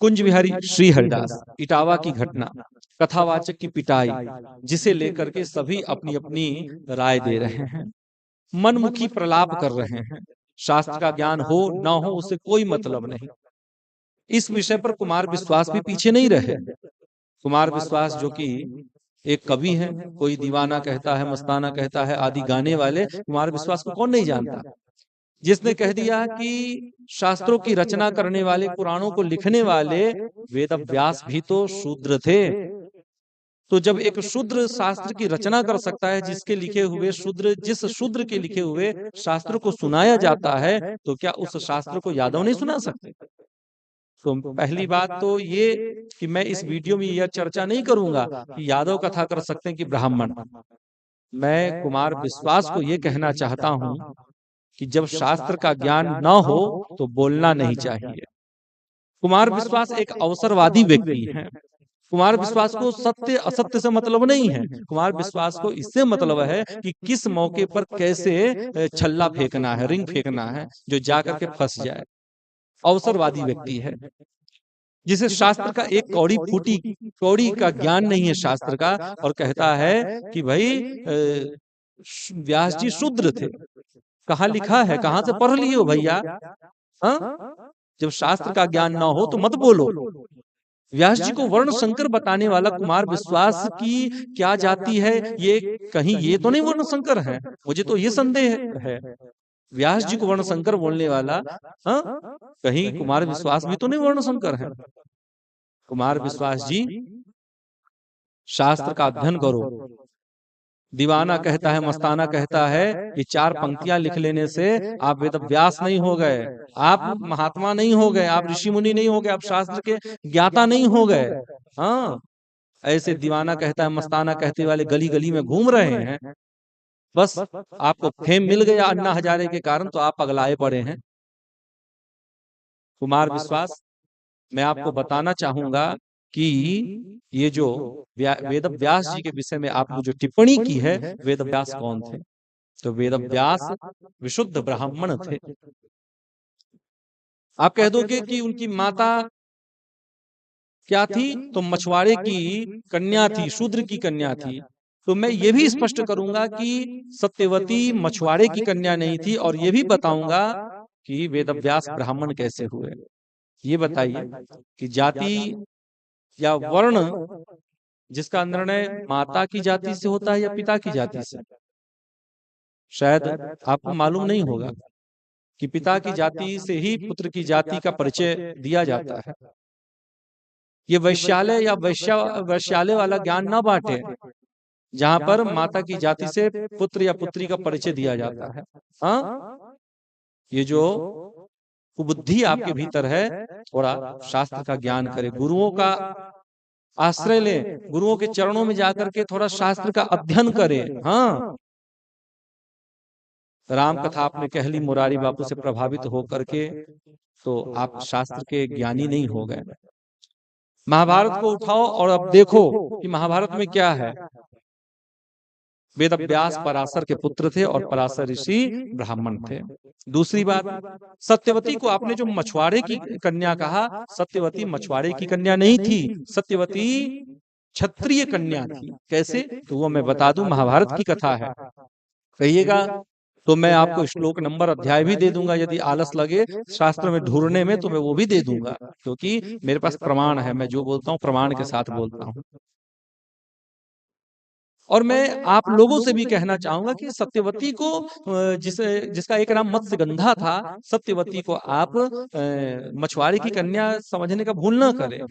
कुंज बिहारी श्री हरिदास, इटावा की घटना, कथावाचक की पिटाई, जिसे लेकर के सभी अपनी अपनी राय दे रहे हैं, मनमुखी प्रलाप कर रहे हैं। शास्त्र का ज्ञान हो ना हो उससे कोई मतलब नहीं। इस विषय पर कुमार विश्वास भी पीछे नहीं रहे। कुमार विश्वास जो कि एक कवि है, कोई दीवाना कहता है, मस्ताना कहता है आदि गाने वाले कुमार विश्वास को कौन नहीं जानता, जिसने कह दिया कि शास्त्रों की रचना करने वाले, पुराणों को लिखने वाले वेद व्यास भी तो शूद्र थे। तो जब एक शूद्र शास्त्र की रचना कर सकता है, जिसके लिखे हुए शूद्र, जिस शूद्र के लिखे हुए शास्त्र को सुनाया जाता है, तो क्या उस शास्त्र को यादव नहीं सुना सकते? तो पहली बात तो ये कि मैं इस वीडियो में यह चर्चा नहीं करूंगा कि यादव कथा कर सकते हैं कि ब्राह्मण। मैं कुमार विश्वास को यह कहना चाहता हूं कि जब शास्त्र का ज्ञान न हो तो बोलना नहीं चाहिए। कुमार विश्वास एक अवसरवादी व्यक्ति है। कुमार विश्वास को सत्य असत्य से मतलब नहीं है। कुमार विश्वास को इससे मतलब है कि किस मौके पर कैसे छल्ला फेंकना है, रिंग फेंकना है, जो जाकर के फंस जाए। अवसरवादी व्यक्ति है, जिसे शास्त्र का एक कौड़ी फूटी कौड़ी का ज्ञान नहीं है शास्त्र का, और कहता है कि भाई व्यास जी शूद्र थे। कहाँ लिखा है? कहाँ से पढ़ लिए हो भैया? हाँ, जब शास्त्र का ज्ञान ना हो तो मत बोलो। व्यास जी को वर्ण संकर बताने वाला कुमार विश्वास की क्या जाति है, ये कहीं ये तो नहीं वर्ण संकर है? मुझे तो ये संदेह है। व्यास जी को वर्ण संकर बोलने वाला, हाँ, कहीं कुमार विश्वास भी तो नहीं वर्ण संकर है? कुमार विश्वास जी, शास्त्र का अध्ययन करो। दीवाना कहता है, मस्ताना कहता है कि 4 पंक्तियां लिख लेने से आप वेद व्यास नहीं हो गए, आप महात्मा नहीं हो गए, आप ऋषि मुनि नहीं हो गए, आप शास्त्र के ज्ञाता नहीं हो गए। हाँ, ऐसे दीवाना कहता है, मस्ताना कहते वाले गली गली में घूम रहे हैं। बस आपको फेम मिल गया अन्ना हजारे के कारण, तो आप पगलाए पड़े हैं। कुमार विश्वास, मैं आपको बताना चाहूंगा कि ये जो वेद व्यास जी के विषय में आपने जो टिप्पणी की है, वेद व्यास कौन थे? तो वेद व्यास विशुद्ध ब्राह्मण थे। आप कह दोगे कि उनकी माता क्या थी? तो मछुआरे की कन्या थी, शूद्र की कन्या थी। तो मैं ये भी स्पष्ट करूंगा कि सत्यवती मछुआरे की कन्या नहीं थी, और ये भी बताऊंगा कि वेदव्यास ब्राह्मण कैसे हुए। ये बताइए कि जाति या वर्ण जिसका निर्णय माता की जाति से होता है या पिता की जाति से? शायद आपको मालूम नहीं होगा कि पिता की जाति से ही पुत्र की जाति का परिचय दिया जाता है। ये वैश्यालय या वैश्यालय वाला ज्ञान ना बांटे, जहां पर माता की जाति से पुत्र या पुत्री का परिचय दिया जाता है। हाँ, ये जो कुबुद्धि आपके भीतर है, थोड़ा शास्त्र का ज्ञान करे, गुरुओं का आश्रय ले, गुरुओं के चरणों में जाकर के थोड़ा शास्त्र का अध्ययन करे। हाँ, राम कथा आपने कह ली मुरारी बापू से प्रभावित होकर के, तो आप शास्त्र के ज्ञानी नहीं हो गए। महाभारत को उठाओ और अब देखो कि महाभारत में क्या है। वेद व्यास पराशर के पुत्र थे और पराशर ऋषि ब्राह्मण थे। दूसरी बात, सत्यवती को आपने जो मछुआरे की कन्या कहा, सत्यवती मछुआरे की कन्या नहीं थी, सत्यवती क्षत्रिय कन्या थी। कैसे? तो वो मैं बता दूं, महाभारत की कथा है। कहिएगा तो मैं आपको श्लोक नंबर अध्याय भी दे दूंगा, यदि आलस लगे शास्त्र में ढूंढने में तो मैं वो भी दे दूंगा, क्योंकि मेरे पास प्रमाण है। मैं जो बोलता हूँ प्रमाण के साथ बोलता हूँ। और मैं आप लोगों से भी कहना चाहूंगा कि सत्यवती को जिसका एक नाम मत्स्यगंधा था, सत्यवती को आप मछुआरे की कन्या समझने का भूल न करें।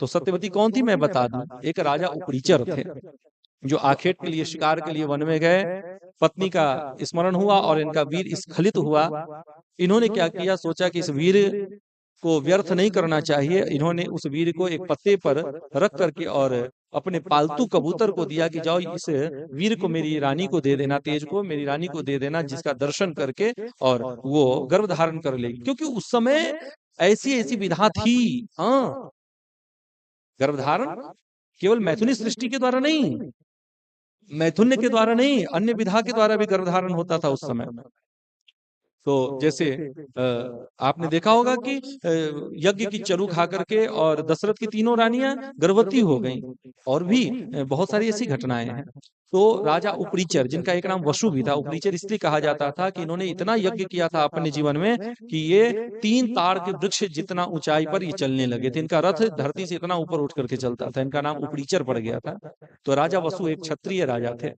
तो सत्यवती कौन थी मैं बता दूं। एक राजा उपरीचर थे, जो आखेट के लिए, शिकार के लिए वन में गए। पत्नी का स्मरण हुआ और इनका वीर स्खलित हुआ। इन्होंने क्या किया, सोचा कि इस वीर को व्यर्थ नहीं करना चाहिए। इन्होंने उस वीर को एक पत्ते पर रख करके और अपने पालतू कबूतर को दिया कि जाओ इस वीर को मेरी रानी को दे देना, तेज को मेरी रानी को दे देना, जिसका दर्शन करके और वो गर्भ धारण कर लेगी। क्योंकि उस समय ऐसी ऐसी विधा थी। हाँ, गर्भधारण केवल मैथुनी सृष्टि के द्वारा नहीं, मैथुन्य के द्वारा नहीं, अन्य विधा के द्वारा भी गर्भधारण होता था उस समय। तो जैसे आपने देखा होगा कि यज्ञ की चरु खा करके और दशरथ की तीनों रानियां गर्भवती हो गईं, और भी बहुत सारी ऐसी घटनाएं हैं। तो राजा उपरीचर, जिनका एक नाम वसु भी था, उपरीचर इसलिए कहा जाता था कि इन्होंने इतना यज्ञ किया था अपने जीवन में कि ये 3 ताड़ के वृक्ष जितना ऊंचाई पर ये चलने लगे थे। इनका रथ धरती से इतना ऊपर उठ करके चलता था, इनका नाम उपरीचर पड़ गया था। तो राजा वसु एक क्षत्रिय राजा थे।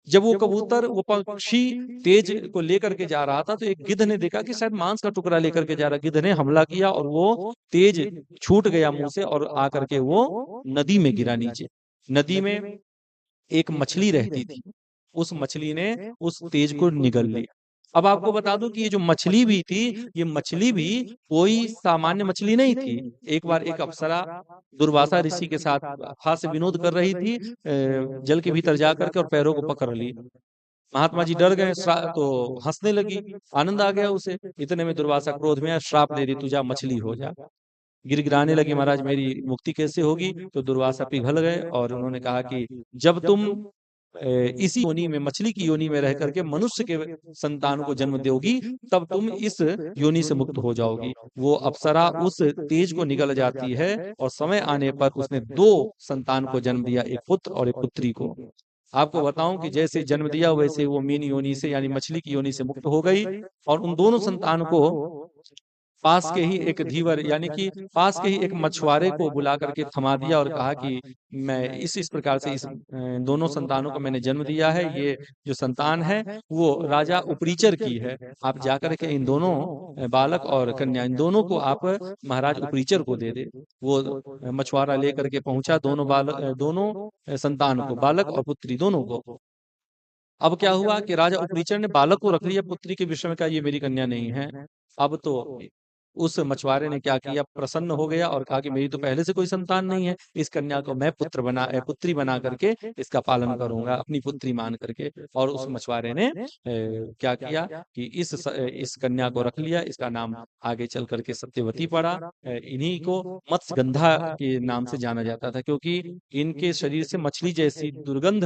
जब वो कबूतर, वो पक्षी तेज को लेकर के जा रहा था, तो एक गिद्ध ने देखा कि शायद मांस का टुकड़ा लेकर के जा रहा। गिद्ध ने हमला किया और वो तेज छूट गया मुंह से और आकर के वो नदी में गिरा नीचे। नदी में एक मछली रहती थी, उस मछली ने उस तेज को निगल लिया। अब आपको बता दूं कि ये जो मछली भी थी, ये मछली भी कोई सामान्य मछली नहीं थी। एक बार एक अप्सरा दुर्वासा ऋषि के साथ हाथ से विनोद कर रही थी, जल के भीतर जा करके, और पैरों को पकड़ ली। महात्मा जी डर गए, तो हंसने लगी, आनंद आ गया उसे। इतने में दुर्वासा क्रोध में श्राप दे दी, तू जा मछली हो जा। गिड़गिड़ाने लगी, महाराज मेरी मुक्ति कैसे होगी? तो दुर्वासा पिघल गए और उन्होंने कहा कि जब तुम इसी योनि में, मछली की योनि में रह करके मनुष्य के संतान को जन्म दोगी, तब तुम इस योनि से मुक्त हो जाओगी। वो अप्सरा उस तेज को निगल जाती है और समय आने पर उसने 2 संतान को जन्म दिया, एक पुत्र और एक पुत्री को। आपको बताऊं कि जैसे जन्म दिया वैसे वो मीन योनि से, यानी मछली की योनि से मुक्त हो गई, और उन दोनों संतान को पास के ही एक धीवर, यानी कि पास के ही एक मछुआरे को बुला करके थमा दिया और कहा कि मैं इस प्रकार से इस दोनों संतानों को मैंने जन्म दिया है। ये जो संतान है वो राजा उपरीचर की है। आप जाकर के इन दोनों बालक और कन्या, इन दोनों को आप महाराज उपरीचर को दे दे। वो मछुआरा लेकर के पहुंचा दोनों बालक, दोनों संतान को, बालक और पुत्री दोनों को। अब क्या हुआ कि राजा उपरीचर ने बालक को रख लिया, पुत्री के विषय में कहा ये मेरी कन्या नहीं है। अब तो उस मछुआरे ने क्या किया, प्रसन्न हो गया और कहा कि मेरी तो पहले से कोई संतान नहीं है, इस कन्या को मैं पुत्री बना करके इसका पालन करूंगा, अपनी पुत्री मान करके। और उस मछुआरे ने क्या किया कि इस कन्या को रख लिया। इसका नाम आगे चल करके सत्यवती पड़ा। इन्हीं को मत्स्यगंधा के नाम से जाना जाता था, क्योंकि इनके शरीर से मछली जैसी दुर्गंध,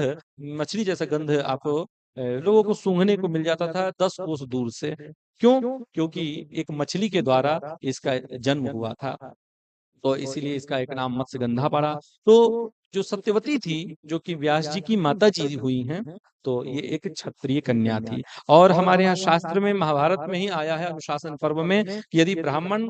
मछली जैसा गंध आपको लोगों को सूंघने को मिल जाता था 10 कोस दूर से। क्यों? क्योंकि एक मछली के द्वारा इसका जन्म हुआ था, तो इसीलिए इसका एक नाम मत्स्यगंधा पड़ा। तो जो सत्यवती थी, जो कि व्यास जी की माता जी हुई हैं, तो ये एक क्षत्रिय कन्या थी। और हमारे यहाँ शास्त्र में, महाभारत में ही आया है अनुशासन पर्व में, कि यदि ब्राह्मण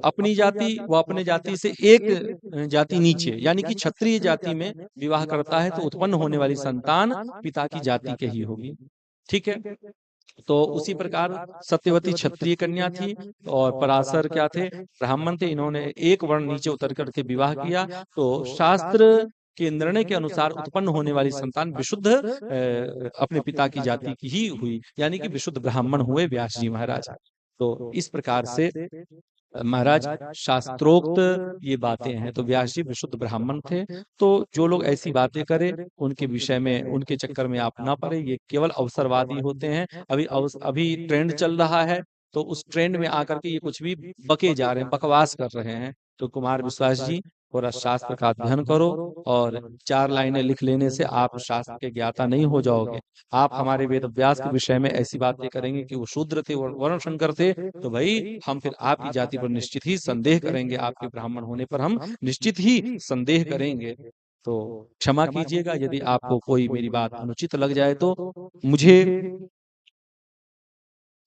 अपनी जाति व अपने जाति से एक जाति नीचे, यानी कि क्षत्रिय जाति में विवाह करता है, तो उत्पन्न होने वाली संतान पिता की जाति के ही होगी। ठीक है। तो उसी प्रकार सत्यवती क्षत्रिय कन्या थी और पराशर क्या थे, ब्राह्मण थे। इन्होंने एक वर्ण नीचे उतर करके विवाह किया, तो शास्त्र के निर्णय के अनुसार उत्पन्न होने वाली संतान विशुद्ध अपने पिता की जाति की ही हुई, यानी कि विशुद्ध ब्राह्मण हुए व्यास जी महाराज। तो इस प्रकार से महाराज शास्त्रोक्त ये बातें हैं। तो व्यास जी विशुद्ध ब्राह्मण थे। तो जो लोग ऐसी बातें करें, उनके विषय में, उनके चक्कर में आप ना पड़े। ये केवल अवसरवादी होते हैं। अभी ट्रेंड चल रहा है, तो उस ट्रेंड में आकर के ये कुछ भी बके जा रहे हैं, बकवास कर रहे हैं। तो कुमार विश्वास जी, थोड़ा शास्त्र का अध्ययन करो, और 4 लाइनें लिख लेने से आप शास्त्र के ज्ञाता नहीं हो जाओगे। आप हमारे वेद व्यास के विषय में ऐसी बातें करेंगे कि वो शूद्र थे, वर्ण शंकर थे, तो भाई हम फिर आपकी जाति पर निश्चित ही संदेह करेंगे, आपके ब्राह्मण होने पर हम निश्चित ही संदेह करेंगे। तो क्षमा कीजिएगा यदि आपको कोई मेरी बात अनुचित लग जाए तो। मुझे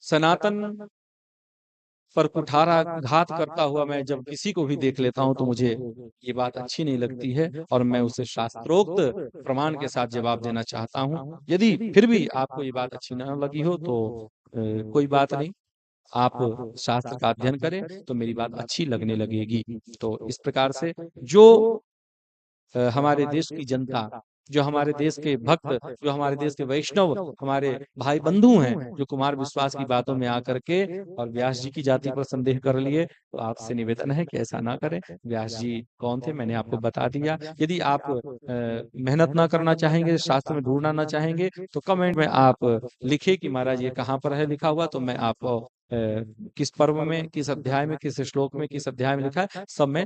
सनातन पर कुठारा घात करता हुआ मैं जब किसी को भी देख लेता हूं, तो मुझे ये बात अच्छी नहीं लगती है, और मैं उसे शास्त्रोक्त प्रमाण के साथ जवाब देना चाहता हूं। यदि फिर भी आपको ये बात अच्छी न लगी हो, तो कोई बात नहीं, आप शास्त्र का अध्ययन करें तो मेरी बात अच्छी लगने लगेगी। तो इस प्रकार से जो हमारे देश की जनता, जो हमारे देश के भक्त, जो हमारे देश के वैष्णव, हमारे भाई बंधु हैं, जो कुमार विश्वास की बातों में आकर के और व्यास जी की जाति पर संदेह कर लिए, तो आपसे निवेदन है कि ऐसा ना करें। व्यास जी कौन थे मैंने आपको बता दिया। यदि आप मेहनत ना करना चाहेंगे, शास्त्र में ढूंढना ना चाहेंगे, तो कमेंट में आप लिखे कि महाराज ये कहाँ पर है लिखा हुआ, तो मैं आपको किस पर्व में, किस अध्याय में, किस श्लोक में, किस अध्याय में लिखा है, सब मैं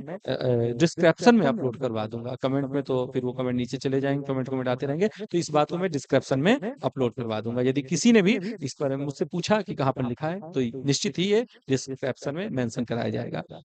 डिस्क्रिप्शन में अपलोड करवा दूंगा। कमेंट में तो फिर वो कमेंट नीचे चले जाएंगे, कमेंट आते रहेंगे, तो इस बात को मैं डिस्क्रिप्शन में अपलोड करवा दूंगा। यदि किसी ने भी इस पर मुझसे पूछा कि कहाँ पर लिखा है, तो निश्चित ही ये डिस्क्रिप्शन में मेंशन कराया जाएगा।